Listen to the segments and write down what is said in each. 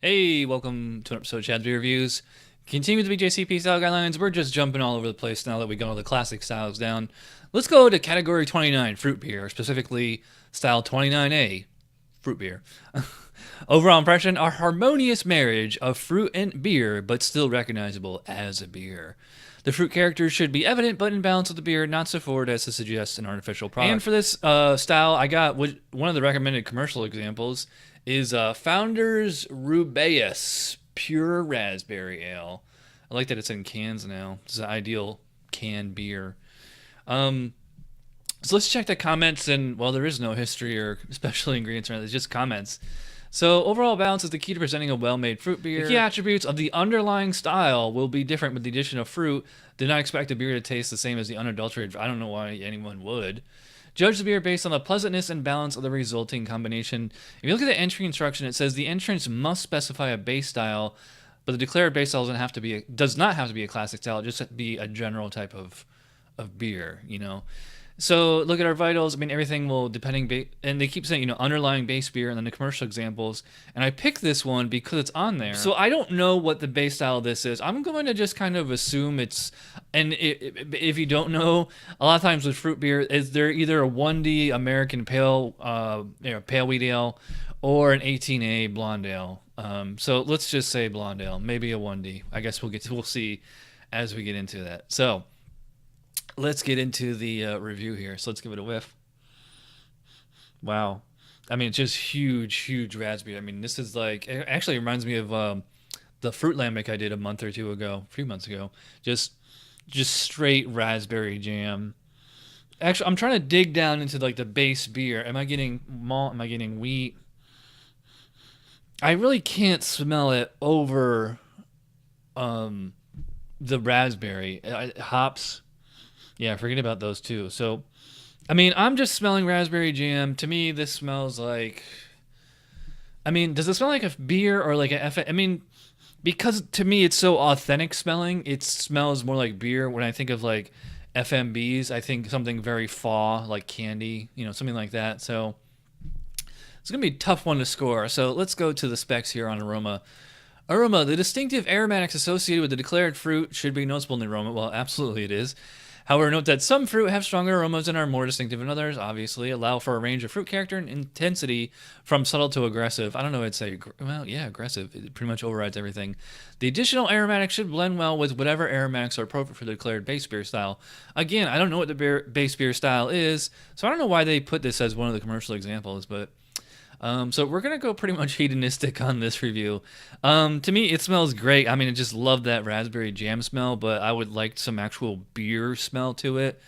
Hey, welcome to an episode of Chad's Beer Reviews. Continue with the BJCP style guidelines. We're just jumping all over the place now that we got all the classic styles down. Let's go to category 29, fruit beer, specifically style 29A, fruit beer. Overall impression, a harmonious marriage of fruit and beer, but still recognizable as a beer. The fruit characters should be evident, but in balance with the beer, not so forward as to suggest an artificial product. And for this style, I got one of the recommended commercial examples is Founder's Rübæus Pure Raspberry Ale. I like that it's in cans now. It's an ideal canned beer. So let's check the comments, and well, there is no history or special ingredients or anything. It's just comments. So overall balance is the key to presenting a well-made fruit beer. The key attributes of the underlying style will be different with the addition of fruit. Do not expect a beer to taste the same as the unadulterated. I don't know why anyone would. Judge the beer based on the pleasantness and balance of the resulting combination. If you look at the entry instruction, it says the entrance must specify a base style, but the declared base style does not have to be a classic style. It just be a general type of beer, you know. So look at our vitals. I mean, everything will and they keep saying, underlying base beer and then the commercial examples. And I picked this one because it's on there. So I don't know what the base style of this is. I'm going to just kind of assume if you don't know, a lot of times with fruit beer, they're either a 1D American pale wheat ale or an 18A blonde ale. So let's just say blonde ale, maybe a 1D. I guess we'll see as we get into that. So let's get into the review here. So let's give it a whiff. Wow. I mean, it's just huge raspberry. I mean, this is like, it actually reminds me of the fruit lambic I did a few months ago. Just straight raspberry jam. Actually, I'm trying to dig down into like the base beer. Am I getting malt? Am I getting wheat? I really can't smell it over the raspberry. Hops. Yeah, forget about those two. So, I mean, I'm just smelling raspberry jam. To me, this smells like... I mean, does it smell like a beer or like I mean, because to me it's so authentic smelling, it smells more like beer. When I think of like FMBs, I think something very fall, like candy, something like that. So, it's going to be a tough one to score. So, let's go to the specs here on aroma. Aroma, the distinctive aromatics associated with the declared fruit should be noticeable in the aroma. Well, absolutely it is. However, note that some fruit have stronger aromas and are more distinctive than others. Obviously, allow for a range of fruit character and intensity from subtle to aggressive. I don't know, I'd say, well, yeah, aggressive. It pretty much overrides everything. The additional aromatics should blend well with whatever aromatics are appropriate for the declared base beer style. Again, I don't know what the base beer style is, so I don't know why they put this as one of the commercial examples, but... so we're going to go pretty much hedonistic on this review. To me, it smells great. I mean, I just love that raspberry jam smell, but I would like some actual beer smell to it.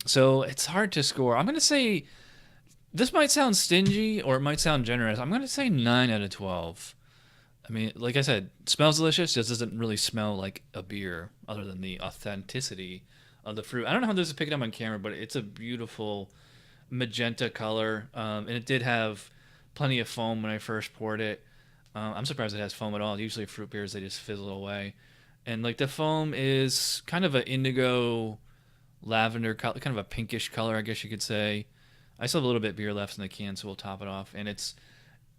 So it's hard to score. I'm going to say, this might sound stingy or it might sound generous. I'm going to say 9 out of 12. I mean, like I said, it smells delicious, just doesn't really smell like a beer other than the authenticity of the fruit. I don't know how this is picking up on camera, but it's a beautiful magenta color, and it did have plenty of foam when I first poured it. I'm surprised it has foam at all. Usually fruit beers, they just fizzle away, and like the foam is kind of an indigo lavender color, kind of a pinkish color, I guess you could say. I still have a little bit of beer left in the can, so we'll top it off. And it's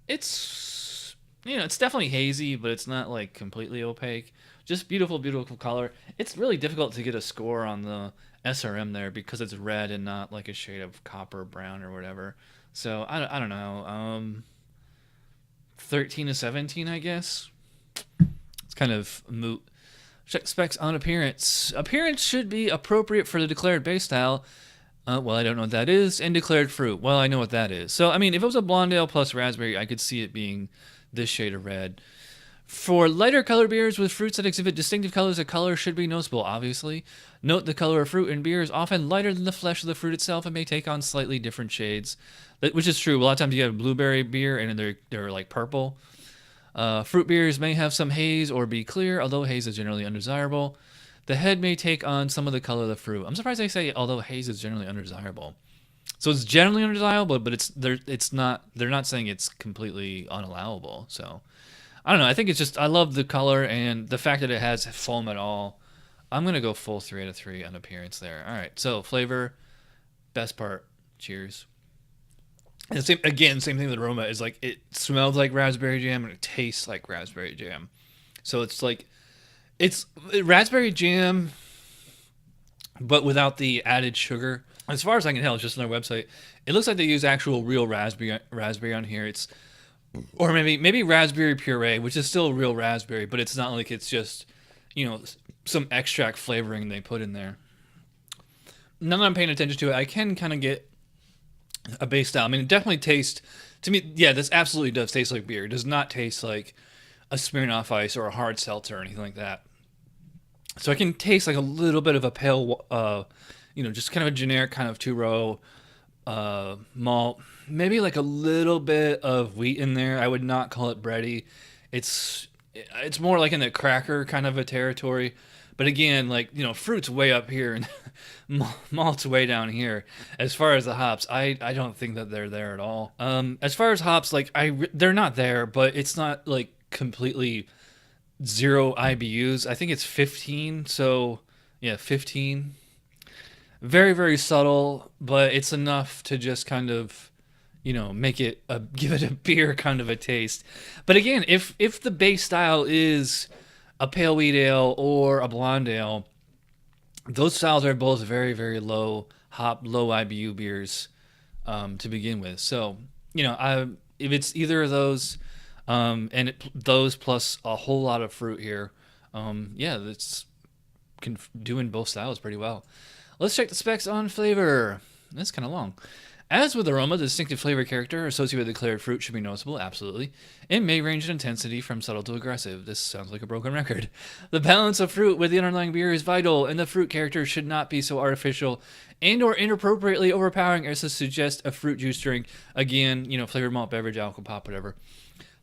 it's definitely hazy, but it's not like completely opaque. Just beautiful color. It's really difficult to get a score on the SRM there because it's red and not like a shade of copper brown or whatever. So I don't know. 13 to 17, I guess. It's kind of moot. Check specs on appearance. Appearance should be appropriate for the declared base style. Well, I don't know what that is. And declared fruit. Well, I know what that is. So, I mean, if it was a blonde ale plus raspberry, I could see it being this shade of red. For lighter color beers with fruits that exhibit distinctive colors, the color should be noticeable, obviously. Note the color of fruit in beer is often lighter than the flesh of the fruit itself and may take on slightly different shades, which is true. A lot of times you have blueberry beer and they're like purple. Fruit beers may have some haze or be clear, although haze is generally undesirable. The head may take on some of the color of the fruit. I'm surprised they say although haze is generally undesirable. So it's generally undesirable, but they're not saying it's completely unallowable. So I don't know. I think it's just, I love the color and the fact that it has foam at all. I'm going to go full 3 out of 3 on appearance there. All right. So flavor, best part. Cheers. And same thing with the aroma is like it smells like raspberry jam and it tastes like raspberry jam. So it's like it's raspberry jam, but without the added sugar. As far as I can tell, it's just on their website. It looks like they use actual real raspberry on here. It's or maybe raspberry puree, which is still real raspberry, but it's not like it's just some extract flavoring they put in there. Now that I'm paying attention to it, I can kind of get a base style. I mean, it definitely tastes to me. Yeah, this absolutely does taste like beer. It does not taste like a Smirnoff Ice or a hard seltzer or anything like that. So I can taste like a little bit of a pale, just kind of a generic kind of 2-row malt. Maybe like a little bit of wheat in there. I would not call it bready. It's more like in the cracker kind of a territory. But again, like, fruit's way up here and malt's way down here. As far as the hops, I don't think that they're there at all. As far as hops, like they're not there, but it's not like completely 0 IBUs. I think it's 15. So yeah, 15. Very, very subtle, but it's enough to just kind of, make it give it a beer kind of a taste. But again, if the base style is a pale wheat ale or a blonde ale, those styles are both very, very low hop, low IBU beers to begin with. So, if it's either of those, those plus a whole lot of fruit here, that's doing both styles pretty well. Let's check the specs on flavor. That's kind of long. As with aroma, the distinctive flavor character associated with declared fruit should be noticeable, absolutely. It may range in intensity from subtle to aggressive. This sounds like a broken record. The balance of fruit with the underlying beer is vital, and the fruit character should not be so artificial and or inappropriately overpowering as to suggest a fruit juice drink. Again, flavored malt beverage, alcohol pop, whatever.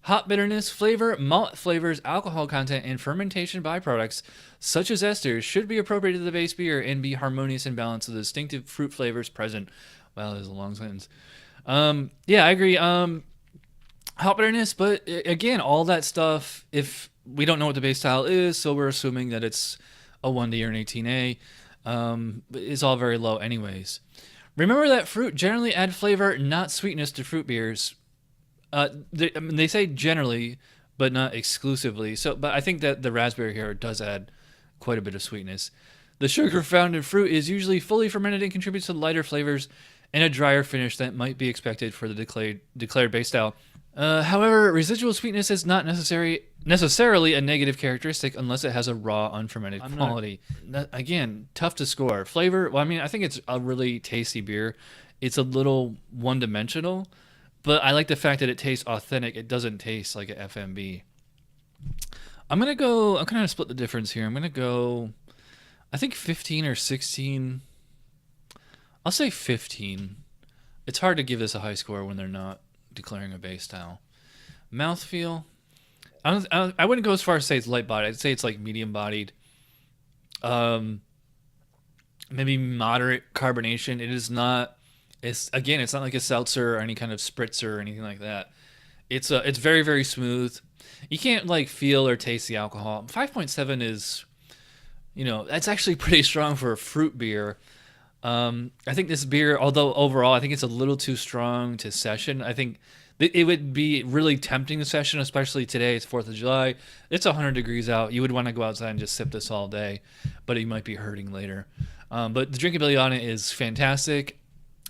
Hop bitterness, flavor, malt flavors, alcohol content, and fermentation byproducts, such as esters, should be appropriate to the base beer and be harmonious and balanced with the distinctive fruit flavors present. Wow, that is a long sentence. I agree. Hop bitterness, but again, all that stuff, if we don't know what the base style is, so we're assuming that it's a 1D or an 18A, it's all very low anyways. Remember that fruit generally add flavor, not sweetness, to fruit beers. They say generally, but not exclusively. But I think that the raspberry here does add quite a bit of sweetness. The sugar found in fruit is usually fully fermented and contributes to lighter flavors and a drier finish that might be expected for the declared base style. However, residual sweetness is not necessarily a negative characteristic unless it has a raw, unfermented quality. Again, tough to score. Flavor, well, I mean, I think it's a really tasty beer. It's a little one-dimensional, but I like the fact that it tastes authentic. It doesn't taste like an FMB. I'm kind of split the difference here. I'm going to go, I think 15 or 16. I'll say 15. It's hard to give this a high score when they're not declaring a base style. Mouthfeel, I wouldn't go as far as say it's light bodied. I'd say it's like medium bodied. Maybe moderate carbonation. It is not. It's not like a seltzer or any kind of spritzer or anything like that. It's very, very smooth. You can't like feel or taste the alcohol. 5.7 is, that's actually pretty strong for a fruit beer. I think this beer, although overall I think it's a little too strong to session. I think it would be really tempting to session, especially today. It's 4th of July. It's 100 degrees out. You would want to go outside and just sip this all day, but you might be hurting later. But the drinkability on it is fantastic.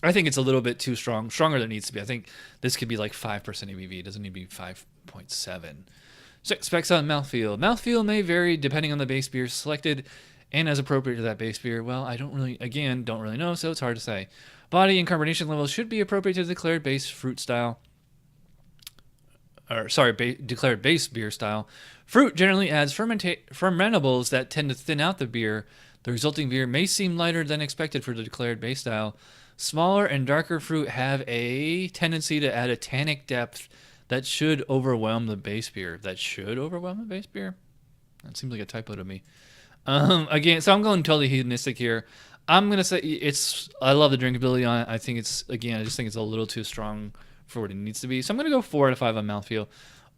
I think it's a little bit too stronger than it needs to be. I think this could be like 5% ABV. It doesn't need to be 5.7. Specs on mouthfeel. Mouthfeel may vary depending on the base beer selected and as appropriate to that base beer. Well, I don't really know, so it's hard to say. Body and carbonation levels should be appropriate to the declared base fruit style. Declared base beer style. Fruit generally adds fermentables that tend to thin out the beer. The resulting beer may seem lighter than expected for the declared base style. Smaller and darker fruit have a tendency to add a tannic depth that should overwhelm the base beer. That seems like a typo to me. Again, so I'm going totally hedonistic here. I'm going to say I love the drinkability on it. I just think it's a little too strong for what it needs to be. So I'm going to go 4 out of 5 on mouthfeel.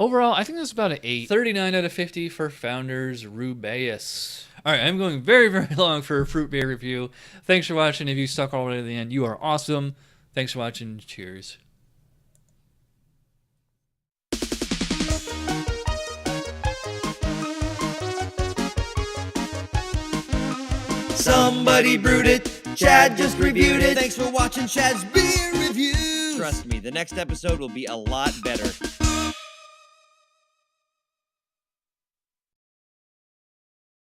Overall, I think this is about an 8. 39 out of 50 for Founders Rübæus. All right, I'm going very, very long for a fruit beer review. Thanks for watching. If you stuck all the way to the end, you are awesome. Thanks for watching. Cheers. Somebody brewed it. Chad just reviewed it. Thanks for watching Chad's beer review. Trust me, the next episode will be a lot better.